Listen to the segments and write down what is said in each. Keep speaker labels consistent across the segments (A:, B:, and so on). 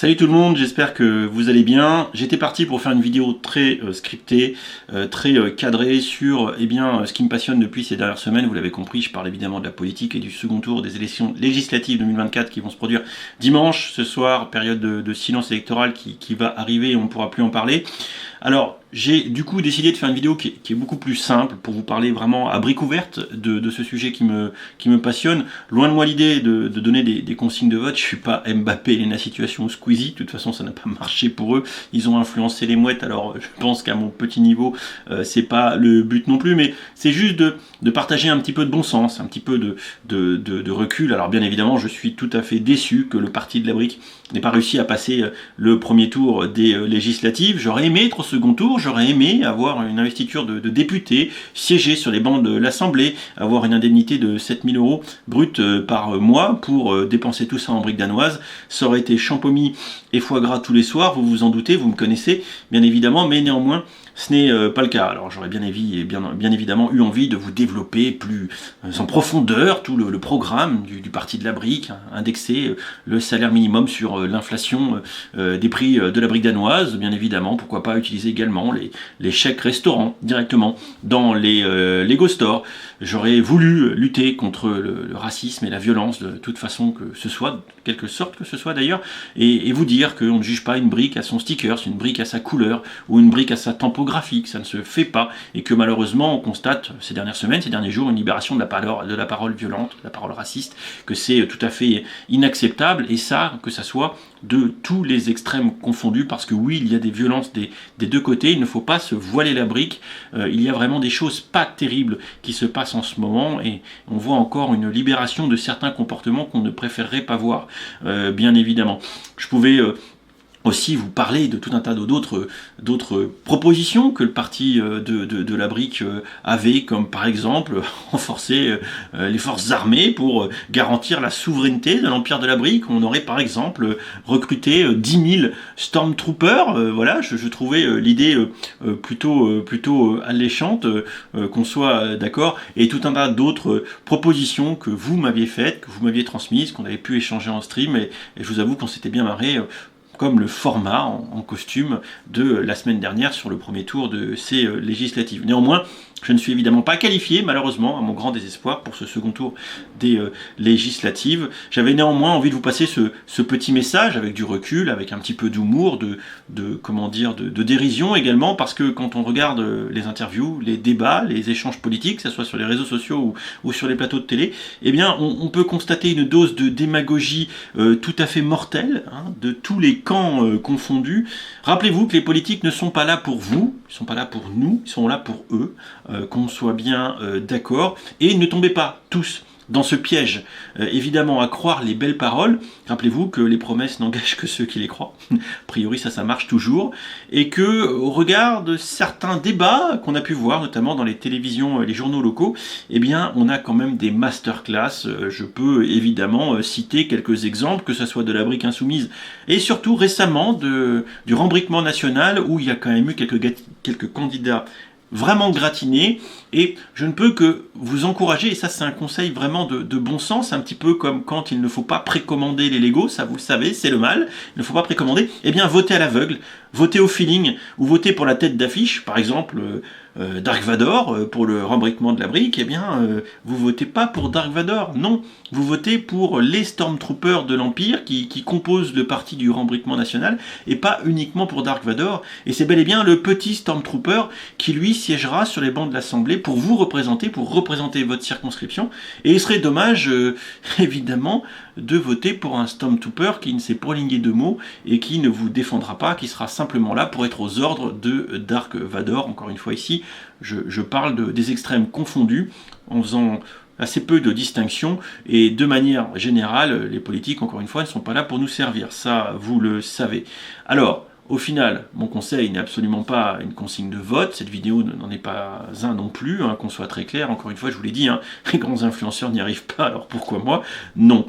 A: Salut tout le monde, j'espère que vous allez bien. J'étais parti pour faire une vidéo très scriptée, très cadrée sur ce qui me passionne depuis ces dernières semaines. Vous l'avez compris, je parle évidemment de la politique et du second tour des élections législatives 2024 qui vont se produire dimanche, ce soir, période de silence électoral qui va arriver et on ne pourra plus en parler. Alors, j'ai du coup décidé de faire une vidéo qui est beaucoup plus simple pour vous parler vraiment à brique ouverte de ce sujet qui me passionne. Loin de moi l'idée de donner des consignes de vote. Je suis pas Mbappé, Lena Situation ou Squeezie. De toute façon, ça n'a pas marché pour eux. Ils ont influencé les mouettes. Alors, je pense qu'à mon petit niveau, c'est pas le but non plus. Mais c'est juste de partager un petit peu de bon sens, un petit peu de recul. Alors, bien évidemment, je suis tout à fait déçu que le parti de la brique n'ait pas réussi à passer le premier tour des législatives. J'aurais aimé être au second tour. J'aurais aimé avoir une investiture de député, siéger sur les bancs de l'Assemblée, avoir une indemnité de 7 000 € brut par mois pour dépenser tout ça en briques danoises. Ça aurait été champomis et foie gras tous les soirs, vous vous en doutez, vous me connaissez bien évidemment, mais néanmoins ce n'est pas le cas. Alors j'aurais bien évidemment eu envie de vous développer plus en profondeur tout le programme du Parti de la brique, indexer le salaire minimum sur l'inflation des prix de la brique danoise, bien évidemment, pourquoi pas utiliser également les chèques restaurants directement dans les Lego Stores. J'aurais voulu lutter contre le racisme et la violence de toute façon que ce soit, de quelque sorte que ce soit d'ailleurs, et vous dire qu'on ne juge pas une brique à son sticker, une brique à sa couleur ou une brique à sa tempographie, que ça ne se fait pas, et que malheureusement on constate ces dernières semaines, ces derniers jours, une libération de la parole violente, de la parole raciste, que c'est tout à fait inacceptable, et ça, que ça soit de tous les extrêmes confondus, parce que oui, il y a des violences des deux côtés, il ne faut pas se voiler la brique, il y a vraiment des choses pas terribles qui se passent en ce moment, et on voit encore une libération de certains comportements qu'on ne préférerait pas voir, bien évidemment. Je pouvais aussi vous parler de tout un tas d'autres propositions que le parti de la brique avait, comme par exemple renforcer les forces armées pour garantir la souveraineté de l'empire de la brique. On aurait par exemple recruté 10 000 Stormtroopers. Voilà, je trouvais l'idée plutôt alléchante, qu'on soit d'accord, et tout un tas d'autres propositions que vous m'aviez faites, que vous m'aviez transmises, qu'on avait pu échanger en stream, et je vous avoue qu'on s'était bien marré, comme le format en costume de la semaine dernière sur le premier tour de ces législatives. Néanmoins, je ne suis évidemment pas qualifié, malheureusement, à mon grand désespoir, pour ce second tour des législatives. J'avais néanmoins envie de vous passer ce petit message avec du recul, avec un petit peu d'humour, de dérision également, parce que quand on regarde les interviews, les débats, les échanges politiques, que ce soit sur les réseaux sociaux ou sur les plateaux de télé, eh bien, on peut constater une dose de démagogie tout à fait mortelle, de tous les camps confondus. Rappelez-vous que les politiques ne sont pas là pour vous, ils ne sont pas là pour nous, ils sont là pour eux. Qu'on soit bien d'accord, et ne tombez pas tous dans ce piège, évidemment, à croire les belles paroles. Rappelez-vous que les promesses n'engagent que ceux qui les croient. A priori, ça marche toujours. Et que, au regard de certains débats qu'on a pu voir, notamment dans les télévisions, les journaux locaux, eh bien, on a quand même des masterclass. Je peux évidemment citer quelques exemples, que ce soit de la brique insoumise, et surtout récemment du rembriquement national, où il y a quand même eu quelques candidats vraiment gratiné, et je ne peux que vous encourager, et ça c'est un conseil vraiment de bon sens, un petit peu comme quand il ne faut pas précommander les Legos, ça vous le savez, c'est le mal, il ne faut pas précommander, eh bien votez à l'aveugle, votez au feeling, ou votez pour la tête d'affiche, par exemple Dark Vador, pour le rembriquement de la brique, eh bien vous votez pas pour Dark Vador, non, vous votez pour les Stormtroopers de l'Empire qui composent le parti du rembriquement national, et pas uniquement pour Dark Vador, et c'est bel et bien le petit Stormtrooper qui lui siégera sur les bancs de l'Assemblée pour vous représenter, pour représenter votre circonscription, et il serait dommage, évidemment, de voter pour un Stormtrooper qui ne sait pas ligner de mots et qui ne vous défendra pas, qui sera simplement là pour être aux ordres de Dark Vador. Encore une fois ici, je parle des extrêmes confondus, en faisant assez peu de distinctions, et de manière générale, les politiques, encore une fois, ne sont pas là pour nous servir, ça vous le savez. Alors, au final, mon conseil n'est absolument pas une consigne de vote, cette vidéo n'en est pas un non plus, qu'on soit très clair, encore une fois je vous l'ai dit, les grands influenceurs n'y arrivent pas, alors pourquoi moi? Non,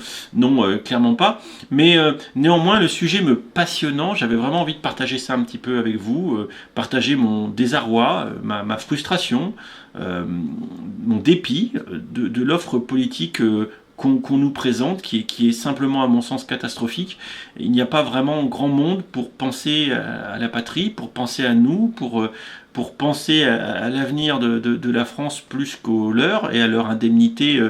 A: clairement pas, mais néanmoins le sujet me passionnant, j'avais vraiment envie de partager ça un petit peu avec vous, partager mon désarroi, ma frustration, mon dépit de l'offre politique qu'on nous présente, qui est simplement à mon sens catastrophique. Il n'y a pas vraiment grand monde pour penser à la patrie, pour penser à nous, pour penser à l'avenir de la France plus qu'aux leurs et à leur indemnité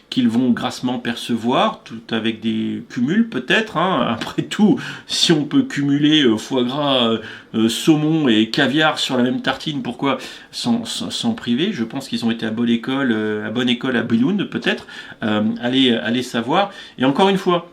A: qu'ils vont grassement percevoir, tout avec des cumuls peut-être. Après tout, si on peut cumuler foie gras, saumon et caviar sur la même tartine, pourquoi s'en priver? Je pense qu'ils ont été à bonne école à Billund peut-être, allez savoir. Et encore une fois,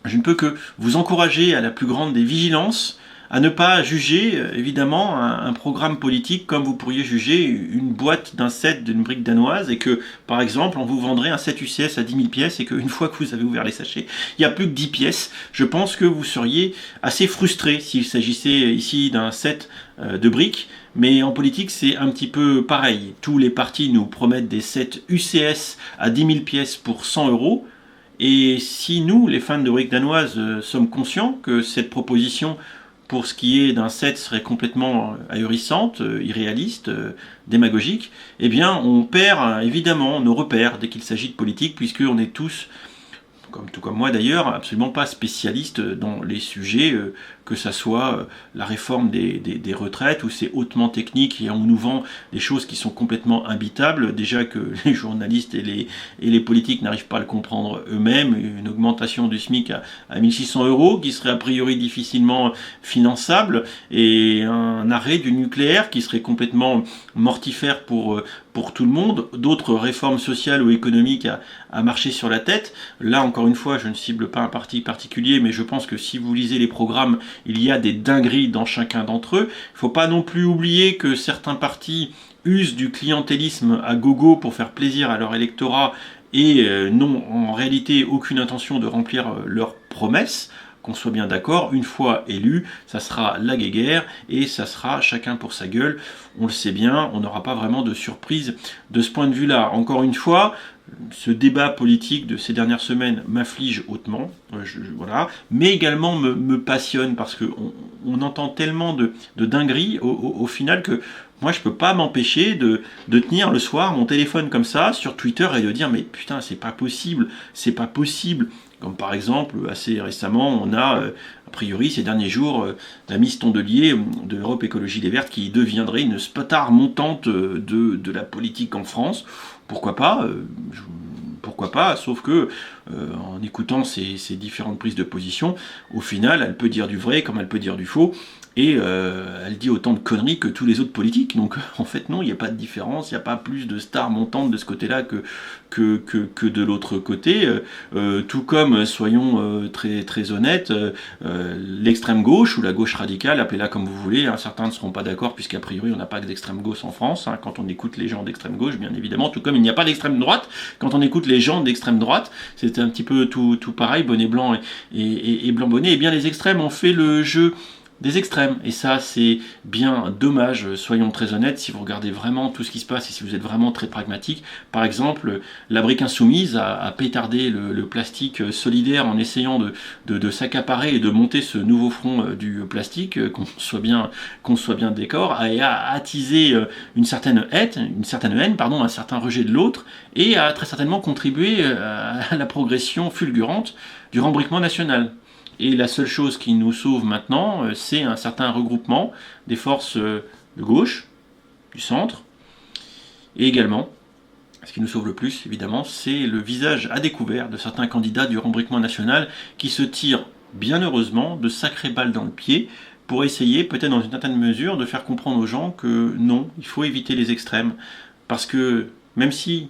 A: je ne peux que vous encourager à la plus grande des vigilances, à ne pas juger évidemment un programme politique comme vous pourriez juger une boîte d'un set d'une brique danoise, et que par exemple on vous vendrait un set UCS à 10 000 pièces et qu'une fois que vous avez ouvert les sachets, il n'y a plus que 10 pièces. Je pense que vous seriez assez frustré s'il s'agissait ici d'un set de briques. Mais en politique, c'est un petit peu pareil. Tous les partis nous promettent des sets UCS à 10 000 pièces pour 100 euros. Et si nous, les fans de briques danoises, sommes conscients que cette proposition, pour ce qui est d'un set, serait complètement ahurissante, irréaliste, démagogique, eh bien on perd évidemment nos repères dès qu'il s'agit de politique, puisqu'on est tous, tout comme moi d'ailleurs, absolument pas spécialistes dans les sujets, que ça soit la réforme des retraites, où c'est hautement technique et on nous vend des choses qui sont complètement imbitables, déjà que les journalistes et les politiques n'arrivent pas à le comprendre eux-mêmes. Une augmentation du SMIC à 1 600 euros qui serait a priori difficilement finançable, et un arrêt du nucléaire qui serait complètement mortifère pour tout le monde, d'autres réformes sociales ou économiques à marcher sur la tête. Là encore une fois, je ne cible pas un parti particulier, mais je pense que si vous lisez les programmes, il y a des dingueries dans chacun d'entre eux. Il ne faut pas non plus oublier que certains partis usent du clientélisme à gogo pour faire plaisir à leur électorat et n'ont en réalité aucune intention de remplir leurs promesses. Qu'on soit bien d'accord, une fois élu, ça sera la guéguerre et ça sera chacun pour sa gueule. On le sait bien, on n'aura pas vraiment de surprise de ce point de vue-là. Encore une fois, ce débat politique de ces dernières semaines m'afflige hautement, voilà, mais également me passionne parce qu'on entend tellement de dingueries au final que moi je peux pas m'empêcher de tenir le soir mon téléphone comme ça sur Twitter et de dire mais putain c'est pas possible. Comme par exemple, assez récemment, on a, a priori, ces derniers jours, la Miss Tondelier de l'Europe Écologie Les Verts qui deviendrait une star montante de la politique en France. Pourquoi pas sauf que, en écoutant ces différentes prises de position, au final, elle peut dire du vrai comme elle peut dire du faux. Et elle dit autant de conneries que tous les autres politiques. Donc en fait non, il n'y a pas de différence, il n'y a pas plus de stars montantes de ce côté-là que de l'autre côté. Tout comme, soyons très honnêtes, l'extrême gauche ou la gauche radicale, appelez-la comme vous voulez, certains ne seront pas d'accord puisqu'a priori on n'a pas d'extrême gauche en France, quand on écoute les gens d'extrême gauche bien évidemment, tout comme il n'y a pas d'extrême droite quand on écoute les gens d'extrême droite, c'est un petit peu tout pareil, bonnet blanc et blanc bonnet. Et bien les extrêmes ont fait le jeu des extrêmes, et ça c'est bien dommage, soyons très honnêtes. Si vous regardez vraiment tout ce qui se passe et si vous êtes vraiment très pragmatique, par exemple la brique insoumise a pétardé le plastique solidaire en essayant de s'accaparer et de monter ce nouveau front du plastique, qu'on soit bien d'accord, et a attisé une certaine haine, un certain rejet de l'autre, et a très certainement contribué à la progression fulgurante du rembriquement national. Et la seule chose qui nous sauve maintenant, c'est un certain regroupement des forces de gauche, du centre, et également, ce qui nous sauve le plus, évidemment, c'est le visage à découvert de certains candidats du rembriquement national qui se tirent, bien heureusement, de sacrées balles dans le pied pour essayer, peut-être dans une certaine mesure, de faire comprendre aux gens que non, il faut éviter les extrêmes. Parce que même si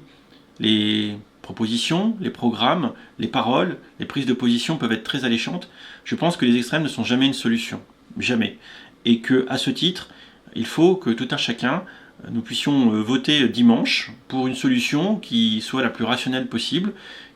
A: les propositions, les programmes, les paroles, les prises de position peuvent être très alléchantes, je pense que les extrêmes ne sont jamais une solution. Jamais. Et que, à ce titre, il faut que tout un chacun, nous puissions voter dimanche pour une solution qui soit la plus rationnelle possible,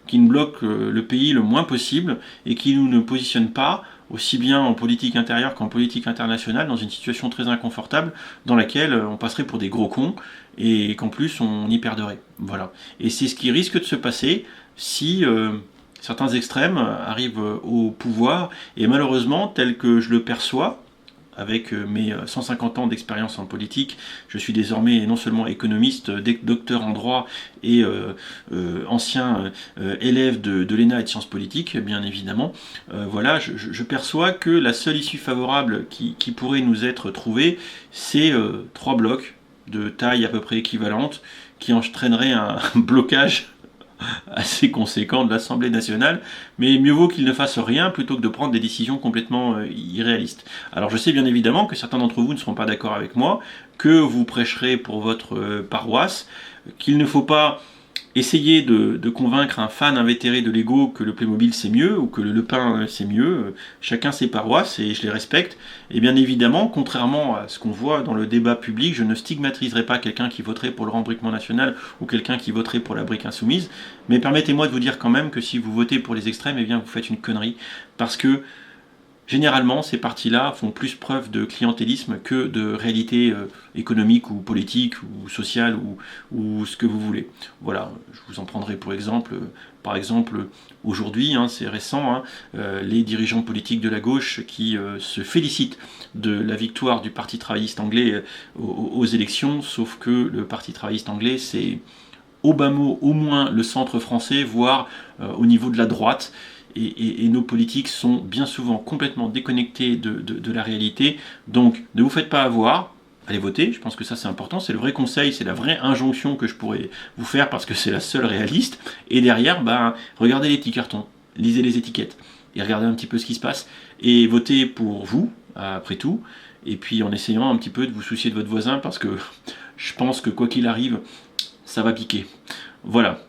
A: qui ne bloque le pays le moins possible et qui nous ne positionne pas, aussi bien en politique intérieure qu'en politique internationale, dans une situation très inconfortable dans laquelle on passerait pour des gros cons et qu'en plus on y perdrait. Voilà. Et c'est ce qui risque de se passer si certains extrêmes arrivent au pouvoir, et malheureusement, tel que je le perçois, avec mes 150 ans d'expérience en politique. Je suis désormais non seulement économiste, docteur en droit et ancien élève de l'ENA et de sciences politiques, bien évidemment. Voilà, je perçois que la seule issue favorable qui pourrait nous être trouvée, c'est 3 blocs de taille à peu près équivalente qui entraîneraient un blocage assez conséquent de l'Assemblée nationale, mais mieux vaut qu'il ne fasse rien plutôt que de prendre des décisions complètement irréalistes. Alors je sais bien évidemment que certains d'entre vous ne seront pas d'accord avec moi, que vous prêcherez pour votre paroisse, qu'il ne faut pas essayer de convaincre un fan invétéré de Lego que le Playmobil c'est mieux, ou que le Lepin c'est mieux, chacun ses paroisses et je les respecte. Et bien évidemment, contrairement à ce qu'on voit dans le débat public, je ne stigmatiserai pas quelqu'un qui voterait pour le rembriquement national ou quelqu'un qui voterait pour la brique insoumise, mais permettez-moi de vous dire quand même que si vous votez pour les extrêmes, eh bien vous faites une connerie, parce que généralement, ces partis-là font plus preuve de clientélisme que de réalité économique ou politique ou sociale ou ce que vous voulez. Voilà, je vous en prendrai pour exemple. Par exemple, aujourd'hui, c'est récent, les dirigeants politiques de la gauche qui se félicitent de la victoire du Parti travailliste anglais aux élections, sauf que le Parti travailliste anglais, c'est au bas mot au moins le centre français, voire au niveau de la droite. Et nos politiques sont bien souvent complètement déconnectés de la réalité. Donc ne vous faites pas avoir, allez voter, je pense que ça c'est important, c'est le vrai conseil, c'est la vraie injonction que je pourrais vous faire parce que c'est la seule réaliste. Et derrière, regardez les petits cartons, lisez les étiquettes et regardez un petit peu ce qui se passe et votez pour vous, après tout, et puis en essayant un petit peu de vous soucier de votre voisin parce que je pense que quoi qu'il arrive, ça va piquer. Voilà.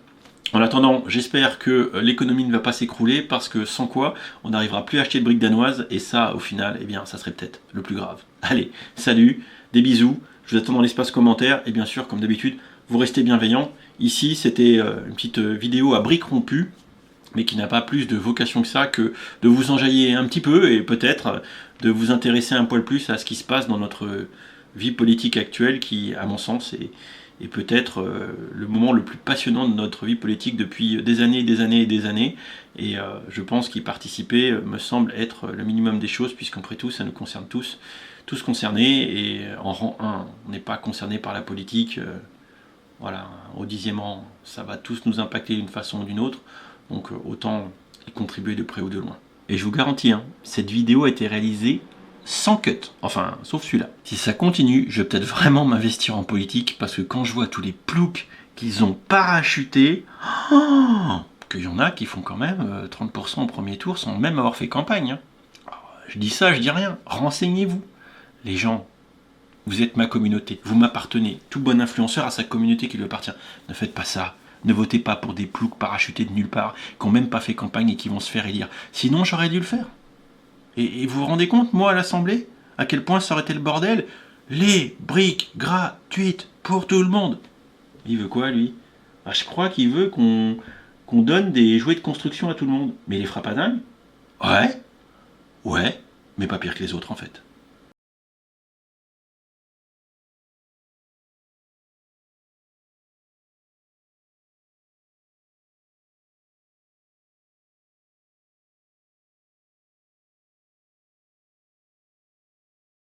A: En attendant, j'espère que l'économie ne va pas s'écrouler parce que sans quoi, on n'arrivera plus à acheter de briques danoises et ça, au final, eh bien, ça serait peut-être le plus grave. Allez, salut, des bisous, je vous attends dans l'espace commentaire et bien sûr, comme d'habitude, vous restez bienveillants. Ici, c'était une petite vidéo à briques rompues, mais qui n'a pas plus de vocation que ça, que de vous enjailler un petit peu et peut-être de vous intéresser un poil plus à ce qui se passe dans notre vie politique actuelle qui, à mon sens, est peut-être le moment le plus passionnant de notre vie politique depuis des années et des années et des années. Et je pense qu'y participer me semble être le minimum des choses, puisqu'après tout, ça nous concerne tous concernés. Et en rang 1, on n'est pas concerné par la politique. Voilà, au 10e rang, ça va tous nous impacter d'une façon ou d'une autre. Donc autant y contribuer de près ou de loin. Et je vous garantis, cette vidéo a été réalisée sans cut, enfin, sauf celui-là. Si ça continue, je vais peut-être vraiment m'investir en politique, parce que quand je vois tous les ploucs qu'ils ont parachutés, qu'il y en a qui font quand même 30% au premier tour sans même avoir fait campagne. Alors, je dis ça, je dis rien. Renseignez-vous. Les gens, vous êtes ma communauté, vous m'appartenez. Tout bon influenceur a sa communauté qui lui appartient. Ne faites pas ça. Ne votez pas pour des ploucs parachutés de nulle part, qui n'ont même pas fait campagne et qui vont se faire élire. Sinon, j'aurais dû le faire. Et vous vous rendez compte, moi, à l'Assemblée, à quel point ça aurait été le bordel? Les briques gratuites pour tout le monde. Il veut quoi, lui? Je crois qu'il veut qu'on donne des jouets de construction à tout le monde. Mais il les fera pas dingue? Ouais, mais pas pire que les autres, en fait.